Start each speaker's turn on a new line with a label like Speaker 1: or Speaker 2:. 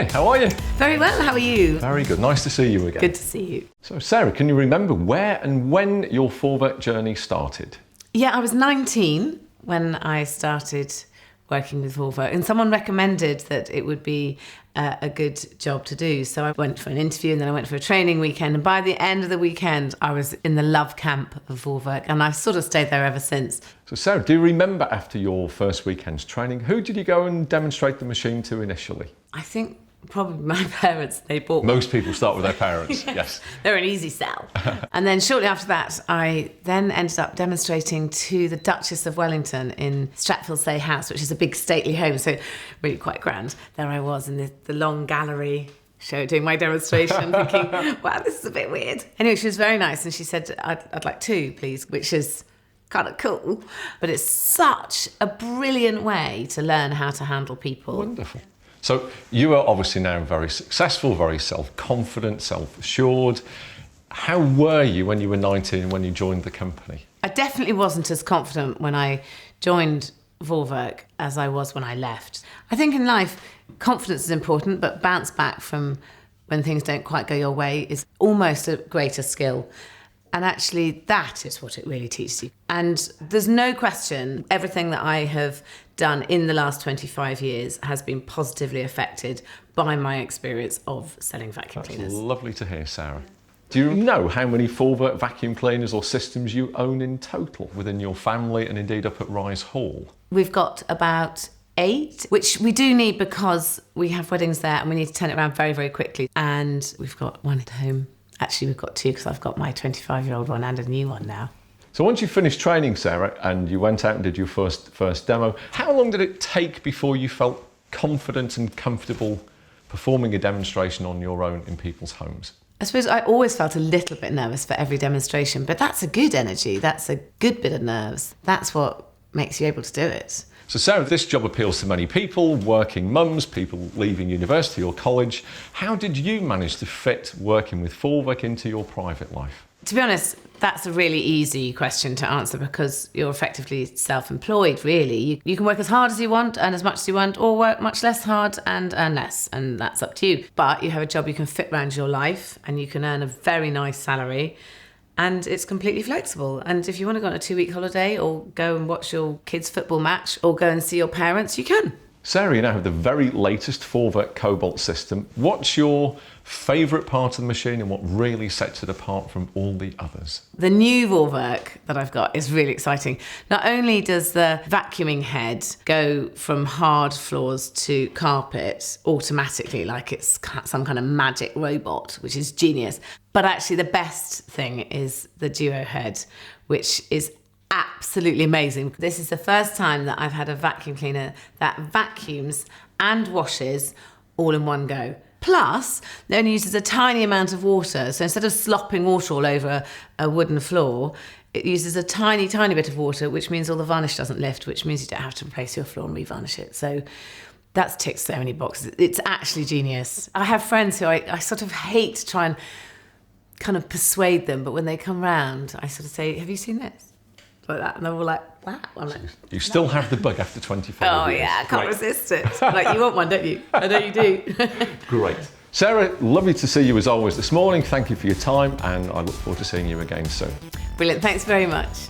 Speaker 1: Hi, how are you?
Speaker 2: Very well, how are you?
Speaker 1: Very good, nice to see you again.
Speaker 2: Good to see you.
Speaker 1: So Sarah, can you remember where and when your Vorwerk journey started?
Speaker 2: Yeah, I was 19 when I started working with Vorwerk, and someone recommended that it would be a good job to do. So I went for an interview and then I went for a training weekend, and by the end of the weekend I was in the love camp of Vorwerk, and I've sort of stayed there ever since.
Speaker 1: So Sarah, do you remember after your first weekend's training, who did you go and demonstrate the machine to initially?
Speaker 2: I think probably my parents. They bought one.
Speaker 1: Most people start with their parents, yes.
Speaker 2: They're an easy sell. And then shortly after that, I then ended up demonstrating to the Duchess of Wellington in Stratford House, which is a big stately home, so really quite grand. There I was in the long gallery show doing my demonstration, thinking, wow, this is a bit weird. Anyway, she was very nice, and she said, I'd like 2, please, which is kind of cool. But it's such a brilliant way to learn how to handle people.
Speaker 1: Wonderful. So you are obviously now very successful, very self-confident, self-assured. How were you when you were 19 when you joined the company?
Speaker 2: I definitely wasn't as confident when I joined Vorwerk as I was when I left. I think in life, confidence is important, but bounce back from when things don't quite go your way is almost a greater skill. And actually, that is what it really teaches you. And there's no question, everything that I have done in the last 25 years has been positively affected by my experience of selling vacuum cleaners.
Speaker 1: That's lovely to hear, Sarah. Do you know how many Vorwerk vacuum cleaners or systems you own in total within your family and indeed up at Rise Hall?
Speaker 2: We've got about 8, which we do need because we have weddings there and we need to turn it around very, very quickly. And we've got 1 at home. Actually, we've got 2 because I've got my 25-year-old one and a new one now.
Speaker 1: So once you finished training, Sarah, and you went out and did your first demo, how long did it take before you felt confident and comfortable performing a demonstration on your own in people's homes?
Speaker 2: I suppose I always felt a little bit nervous for every demonstration, but that's a good energy. That's a good bit of nerves. That's what makes you able to do it.
Speaker 1: So Sarah, this job appeals to many people, working mums, people leaving university or college. How did you manage to fit working with Vorwerk into your private life?
Speaker 2: To be honest, that's a really easy question to answer because you're effectively self-employed, really. You can work as hard as you want, earn as much as you want, or work much less hard and earn less, and that's up to you. But you have a job you can fit around your life, and you can earn a very nice salary, and it's completely flexible. And if you want to go on a 2-week holiday or go and watch your kids' football match or go and see your parents, you can.
Speaker 1: Sarah, you now have the very latest Vorwerk Kobold system. What's your favourite part of the machine and what really sets it apart from all the others?
Speaker 2: The new Vorwerk that I've got is really exciting. Not only does the vacuuming head go from hard floors to carpet automatically, like it's some kind of magic robot, which is genius, but actually the best thing is the duo head, which is absolutely amazing. This is the first time that I've had a vacuum cleaner that vacuums and washes all in one go. Plus, it only uses a tiny amount of water. So instead of slopping water all over a wooden floor, it uses a tiny, tiny bit of water, which means all the varnish doesn't lift, which means you don't have to replace your floor and revarnish it. So that's ticked so many boxes. It's actually genius. I have friends who I sort of hate to try and kind of persuade them, but when they come round, I sort of say, have you seen this? Like that, and they're all like, wow. I'm like,
Speaker 1: you still have the bug after 25 years.
Speaker 2: Oh yeah, I can't resist it. Like, you want one, don't you? I know you do.
Speaker 1: Great. Sarah, lovely to see you as always this morning. Thank you for your time, and I look forward to seeing you again soon.
Speaker 2: Brilliant, thanks very much.